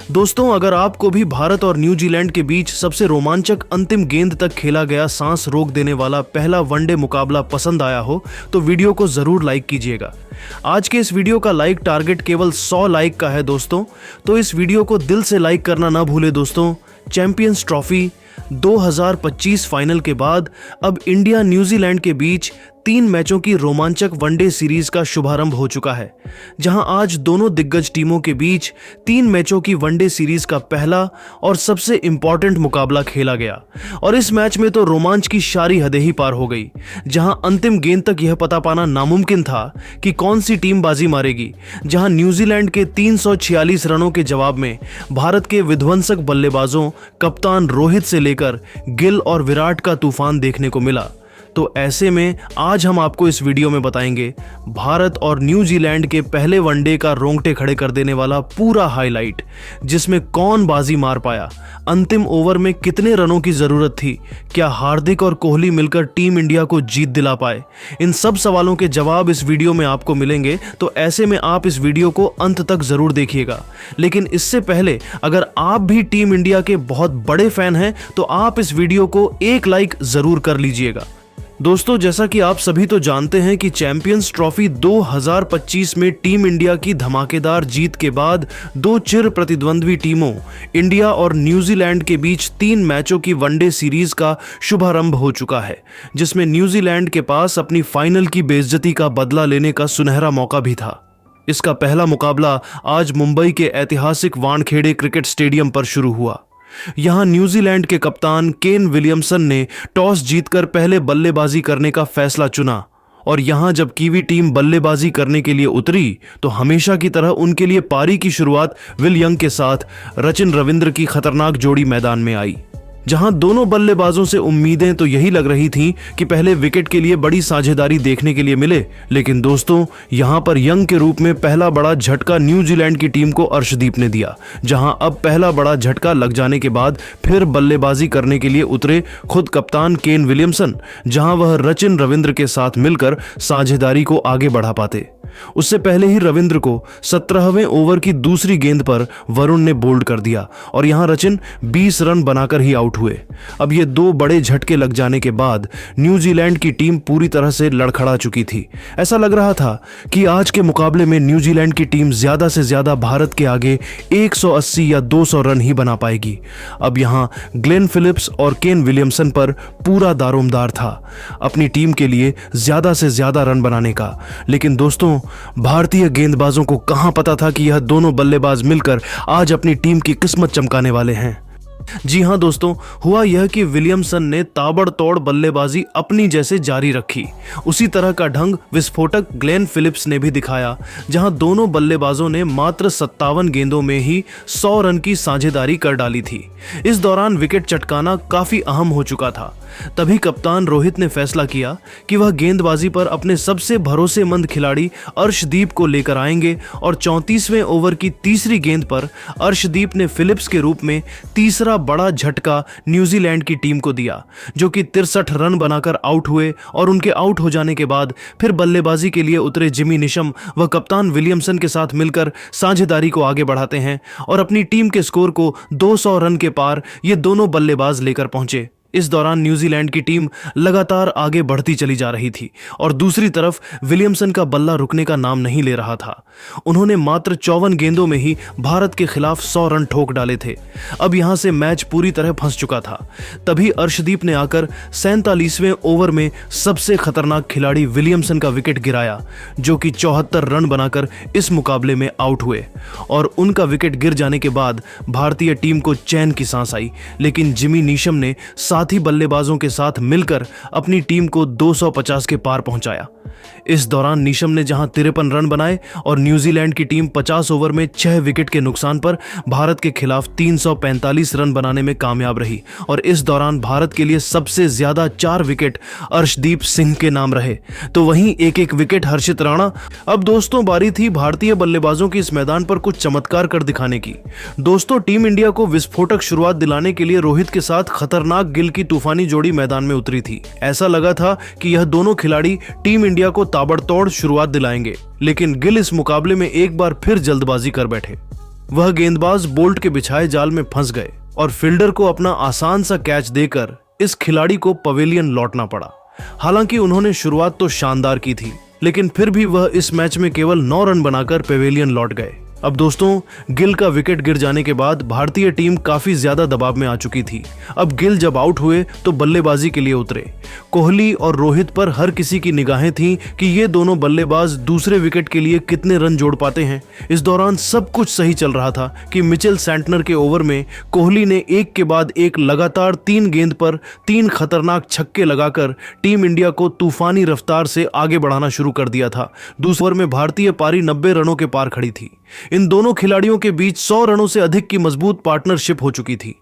दोस्तों, अगर आपको भी भारत और न्यूजीलैंड के बीच सबसे रोमांचक अंतिम गेंद तक खेला गया सांस रोक देने वाला पहला वनडे मुकाबला पसंद आया हो तो वीडियो को जरूर लाइक कीजिएगा। आज के इस वीडियो का लाइक टारगेट केवल 100 लाइक का है दोस्तों, तो इस वीडियो को दिल से लाइक करना ना भूले दोस्तों। चैंपियंस ट्रॉफी 2025 फाइनल के बाद अब इंडिया न्यूजीलैंड के बीच 3 मैचों की रोमांचक वनडे सीरीज का शुभारंभ हो चुका है, जहां आज दोनों दिग्गज टीमों के बीच 3 मैचों की वनडे सीरीज का पहला और सबसे इंपॉर्टेंट मुकाबला खेला गया। और इस मैच में तो रोमांच की सारी हदें ही पार हो गई, जहां अंतिम गेंद तक यह पता पाना नामुमकिन था कि कौन सी टीम बाजी मारेगी। जहां न्यूजीलैंड के 346 रनों के जवाब में भारत के विध्वंसक बल्लेबाजों कप्तान रोहित से लेकर गिल और विराट का तूफान देखने को मिला। तो ऐसे में आज हम आपको इस वीडियो में बताएंगे भारत और न्यूजीलैंड के पहले वनडे का रोंगटे खड़े कर देने वाला पूरा हाईलाइट, जिसमें कौन बाजी मार पाया, अंतिम ओवर में कितने रनों की जरूरत थी, क्या हार्दिक और कोहली मिलकर टीम इंडिया को जीत दिला पाए। इन सब सवालों के जवाब इस वीडियो में आपको मिलेंगे, तो ऐसे में आप इस वीडियो को अंत तक जरूर देखिएगा। लेकिन इससे पहले अगर आप भी टीम इंडिया के बहुत बड़े फैन हैं तो आप इस वीडियो को एक लाइक जरूर कर लीजिएगा। दोस्तों, जैसा कि आप सभी तो जानते हैं कि चैंपियंस ट्रॉफी 2025 में टीम इंडिया की धमाकेदार जीत के बाद 2 चिर प्रतिद्वंद्वी टीमों इंडिया और न्यूजीलैंड के बीच 3 मैचों की वनडे सीरीज का शुभारंभ हो चुका है, जिसमें न्यूजीलैंड के पास अपनी फाइनल की बेइज्जती का बदला लेने का सुनहरा मौका भी था। इसका पहला मुकाबला आज मुंबई के ऐतिहासिक वानखेड़े क्रिकेट स्टेडियम पर शुरू हुआ। यहां न्यूजीलैंड के कप्तान केन विलियमसन ने टॉस जीतकर पहले बल्लेबाजी करने का फैसला चुना, और यहां जब कीवी टीम बल्लेबाजी करने के लिए उतरी तो हमेशा की तरह उनके लिए पारी की शुरुआत विल यंग के साथ रचिन रविंद्र की खतरनाक जोड़ी मैदान में आई। जहां दोनों बल्लेबाजों से उम्मीदें तो यही लग रही थीं कि पहले विकेट के लिए बड़ी साझेदारी देखने के लिए मिले, लेकिन दोस्तों यहां पर यंग के रूप में पहला बड़ा झटका न्यूजीलैंड की टीम को अर्शदीप ने दिया। जहां अब पहला बड़ा झटका लग जाने के बाद फिर बल्लेबाजी करने के लिए उतरे खुद कप्तान केन विलियमसन, जहां वह रचिन रविंद्र के साथ मिलकर साझेदारी को आगे बढ़ा पाते। उससे पहले ही रविंद्र को 17वें ओवर की दूसरी गेंद पर वरुण ने बोल्ड कर दिया और यहां रचिन 20 रन बनाकर ही आउट हुए। अब ये 2 बड़े झटके लग जाने के बाद न्यूजीलैंड की टीम पूरी तरह से लड़खड़ा चुकी थी। ऐसा लग रहा था कि आज के मुकाबले में न्यूजीलैंड की टीम ज्यादा से ज्यादा भारत के आगे 180 या 200 रन ही बना पाएगी। अब यहां ग्लेन फिलिप्स और केन विलियमसन पर पूरा दारोमदार था अपनी टीम के लिए ज्यादा से ज्यादा रन बनाने का। लेकिन दोस्तों, भारतीय गेंदबाजों को कहां पता था कि यह दोनों बल्लेबाज मिलकर आज अपनी टीम की किस्मत चमकाने वाले हैं। जी हां दोस्तों, हुआ यह कि विलियमसन ने ताबड़तोड़ बल्लेबाजी अपनी जैसे जारी रखी। उसी तरह का ढंग विस्फोटक ग्लेन फिलिप्स ने भी दिखाया, जहां दोनों बल्लेबाजों ने मात्र 57 गेंदों में ही 100 रन की साझेदारी कर डाली थी। इस दौरान विकेट चटकाना काफी अहम हो चुका था। तभी कप्तान रोहित ने फैसला किया कि वह गेंदबाजी पर अपने सबसे भरोसेमंद खिलाड़ी अर्शदीप को लेकर आएंगे और 34वें ओवर की तीसरी गेंद पर अर्शदीप ने फिलिप्स के रूप में तीसरा बड़ा झटका न्यूजीलैंड की टीम को दिया, जो कि 63 रन बनाकर आउट हुए। और उनके आउट हो जाने के बाद फिर बल्लेबाजी के लिए उतरे जिमी निशम व कप्तान विलियमसन के साथ मिलकर साझेदारी को आगे बढ़ाते हैं और अपनी टीम के स्कोर को 200 रन के पार ये दोनों बल्लेबाज लेकर पहुंचे। इस दौरान न्यूजीलैंड की टीम लगातार आगे बढ़ती चली जा रही थी और दूसरी तरफ विलियमसन का बल्ला रुकने का नाम नहीं ले रहा था। उन्होंने मात्र 54 गेंदों में ही भारत के खिलाफ 100 रन ठोक डाले थे। अब यहां से मैच पूरी तरह फंस चुका था। तभी अर्शदीप ने आकर 47वें ओवर में सबसे खतरनाक खिलाड़ी विलियमसन का विकेट गिराया, जो कि 74 रन बनाकर इस मुकाबले में आउट हुए। और उनका विकेट गिर जाने के बाद भारतीय टीम को चैन की सांस आई, लेकिन जिमी नीशम ने साथी बल्लेबाजों के साथ मिलकर अपनी टीम को 250 के पार पहुंचाया। इस दौरान नीशम ने जहां 53 रन बनाए और न्यूजीलैंड की टीम 50 ओवर में 6 विकेट के नुकसान पर भारत के खिलाफ 345 रन बनाने में कामयाब रही। और इस दौरान भारत के लिए सबसे ज्यादा 4 विकेट अर्शदीप सिंह के नाम रहे, तो वहीं एक विकेट हर्षित राणा। अब दोस्तों, बारी थी भारतीय बल्लेबाजों की इस मैदान पर कुछ चमत्कार कर दिखाने की। दोस्तों, टीम इंडिया को विस्फोटक शुरुआत दिलाने के लिए रोहित के साथ खतरनाक गिल की तूफानी जोड़ी मैदान में उतरी थी। ऐसा लगा था कि यह दोनों खिलाड़ी टीम इंडिया को ताबड़तोड़ शुरुआत दिलाएंगे, लेकिन गिल इस मुकाबले में एक बार फिर जल्दबाजी कर बैठे। वह गेंदबाज बोल्ट के बिछाए जाल में फंस गए और फील्डर को अपना आसान सा कैच देकर इस खिलाड़ी को पवेलियन लौटना पड़ा। हालांकि उन्होंने शुरुआत तो शानदार की थी, लेकिन फिर भी वह इस मैच में केवल 9 रन बनाकर पवेलियन लौट गए। अब दोस्तों, गिल का विकेट गिर जाने के बाद भारतीय टीम काफी ज्यादा दबाव में आ चुकी थी। अब गिल जब आउट हुए तो बल्लेबाजी के लिए उतरे। कोहली और रोहित पर हर किसी की निगाहें थीं कि ये दोनों बल्लेबाज दूसरे विकेट के लिए कितने रन जोड़ पाते हैं। इस दौरान सब कुछ सही चल रहा था कि मिचेल सैंटनर के ओवर में कोहली ने एक के बाद एक लगातार 3 गेंद पर 3 खतरनाक छक्के लगाकर टीम इंडिया को तूफानी रफ्तार से आगे बढ़ाना शुरू कर दिया था। दूसरे ओवर में भारतीय पारी 90 रनों के पार खड़ी थी। इन दोनों खिलाड़ियों के बीच 100 रनों से अधिक की मजबूत पार्टनरशिप हो चुकी थी।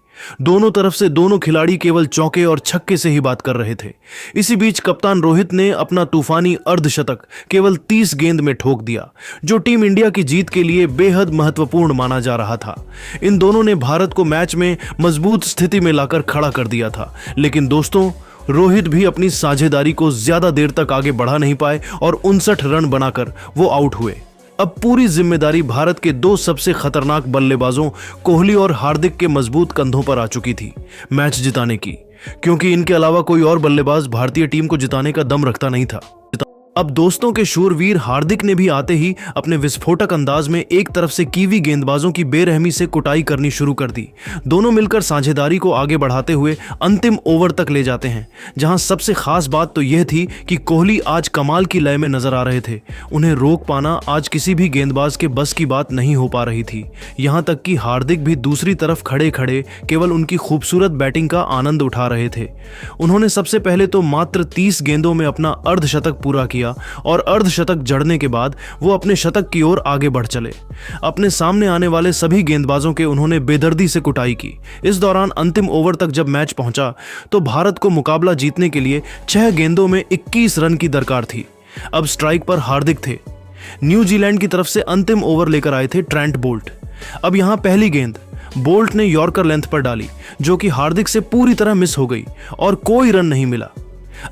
दोनों तरफ से दोनों खिलाड़ी केवल चौके और छक्के से ही बात कर रहे थे। इसी बीच कप्तान रोहित ने अपना तूफानी अर्धशतक केवल 30 गेंद में ठोक दिया, जो टीम इंडिया की जीत के लिए बेहद महत्वपूर्ण माना जा रहा था। इन दोनों ने भारत को मैच में मजबूत स्थिति में लाकर खड़ा कर दिया था। लेकिन दोस्तों, रोहित भी अपनी साझेदारी को ज्यादा देर तक आगे बढ़ा नहीं पाए और 59 रन बनाकर वो आउट हुए। अब पूरी जिम्मेदारी भारत के 2 सबसे खतरनाक बल्लेबाजों कोहली और हार्दिक के मजबूत कंधों पर आ चुकी थी मैच जिताने की, क्योंकि इनके अलावा कोई और बल्लेबाज भारतीय टीम को जिताने का दम रखता नहीं था। अब दोस्तों के शूरवीर हार्दिक ने भी आते ही अपने विस्फोटक अंदाज में एक तरफ से कीवी गेंदबाजों की बेरहमी से कुटाई करनी शुरू कर दी। दोनों मिलकर साझेदारी को आगे बढ़ाते हुए अंतिम ओवर तक ले जाते हैं, जहां सबसे खास बात तो यह थी कि कोहली आज कमाल की लय में नजर आ रहे थे। उन्हें रोक पाना आज किसी भी गेंदबाज के बस की बात नहीं हो पा रही थी। यहां तक कि हार्दिक भी दूसरी तरफ खड़े खड़े केवल उनकी खूबसूरत बैटिंग का आनंद उठा रहे थे। उन्होंने सबसे पहले तो मात्र 30 गेंदों में अपना अर्धशतक पूरा किया और अर्धशतक जड़ने के बाद वो अपने शतक की ओर आगे बढ़ चले। अपने सामने आने वाले सभी गेंदबाजों के उन्होंने बेदर्दी से कुटाई की। इस दौरान अंतिम ओवर तक जब मैच पहुंचा तो भारत को मुकाबला जीतने के लिए 6 गेंदों में 21 रन की दरकार थी। अब स्ट्राइक पर हार्दिक थे। न्यूजीलैंड की तरफ से अंतिम ओवर लेकर आए थे ट्रेंट बोल्ट। अब यहां पहली गेंद बोल्ट ने यॉर्कर लेंथ पर डाली, जो कि हार्दिक से पूरी तरह मिस हो गई और कोई रन नहीं मिला।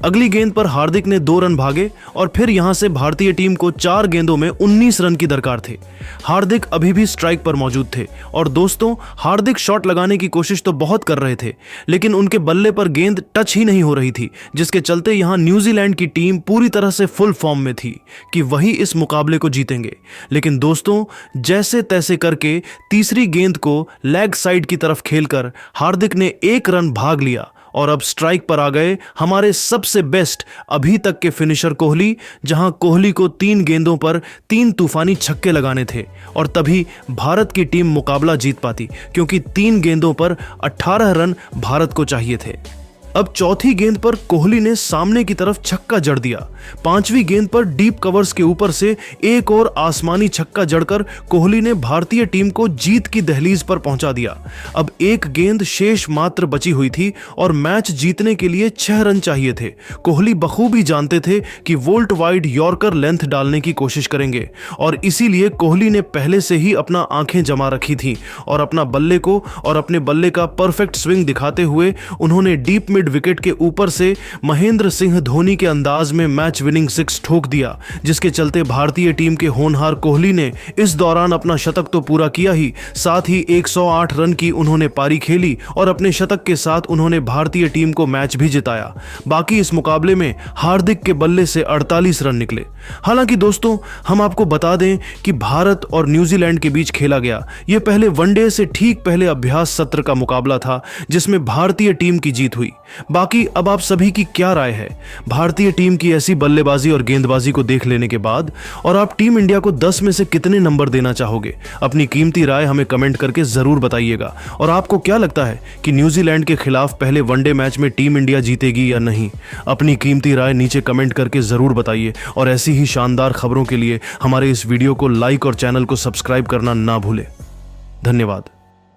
अगली गेंद पर हार्दिक ने 2 रन भागे और फिर यहां से भारतीय टीम को 4 गेंदों में 19 रन की दरकार थे। हार्दिक अभी भी स्ट्राइक पर मौजूद थे और दोस्तों, हार्दिक शॉट लगाने की कोशिश तो बहुत कर रहे थे, लेकिन उनके बल्ले पर गेंद टच ही नहीं हो रही थी, जिसके चलते यहां न्यूजीलैंड की टीम पूरी तरह से फुल फॉर्म में थी कि वही इस मुकाबले को जीतेंगे। लेकिन दोस्तों, जैसे तैसे करके तीसरी गेंद को लेग साइड की तरफ खेलकर हार्दिक ने 1 रन भाग लिया और अब स्ट्राइक पर आ गए हमारे सबसे बेस्ट अभी तक के फिनिशर कोहली, जहां कोहली को 3 गेंदों पर 3 तूफानी छक्के लगाने थे और तभी भारत की टीम मुकाबला जीत पाती, क्योंकि 3 गेंदों पर 18 रन भारत को चाहिए थे। अब चौथी गेंद पर कोहली ने सामने की तरफ छक्का जड़ दिया। 5वीं गेंद पर डीप कवर्स के ऊपर से एक और आसमानी छक्का जड़कर कोहली ने भारतीय टीम को जीत की दहलीज पर पहुंचा दिया। अब 1 गेंद शेष मात्र बची हुई थी और मैच जीतने के लिए 6 रन चाहिए थे। कोहली बखूबी जानते थे कि वोल्ट वाइड यॉर्कर लेंथ डालने की कोशिश करेंगे और इसीलिए कोहली ने पहले से ही अपना आंखें जमा रखी थी और अपना बल्ले को और अपने बल्ले का परफेक्ट स्विंग दिखाते हुए उन्होंने डीप मिड विकेट के ऊपर से महेंद्र सिंह धोनी के अंदाज में मैच विनिंग 6 ठोक दिया, जिसके चलते भारतीय टीम के होनहार कोहली ने इस दौरान अपना शतक तो पूरा किया ही, साथ ही 108 रन की उन्होंने पारी खेली और अपने शतक के साथ उन्होंने भारतीय टीम को मैच भी जिताया। बाकी इस मुकाबले में हार्दिक के बल्ले से 48 रन निकले। हालांकि दोस्तों, हम आपको बता दें कि भारत और न्यूजीलैंड के बीच खेला गया यह पहले वनडे से ठीक पहले अभ्यास सत्र का मुकाबला था, जिसमें भारतीय टीम की जीत हुई। बाकी अब आप सभी की क्या राय है भारतीय टीम की ऐसी बल्लेबाजी और गेंदबाजी को देख लेने के बाद, और आप टीम इंडिया को 10 में से कितने नंबर देना चाहोगे? अपनी कीमती राय हमें कमेंट करके जरूर बताइएगा। और आपको क्या लगता है कि न्यूजीलैंड के खिलाफ पहले वनडे मैच में टीम इंडिया जीतेगी या नहीं? अपनी कीमती राय नीचे कमेंट करके जरूर बताइए और ऐसी ही शानदार खबरों के लिए हमारे इस वीडियो को लाइक और चैनल को सब्सक्राइब करना ना भूलें। धन्यवाद।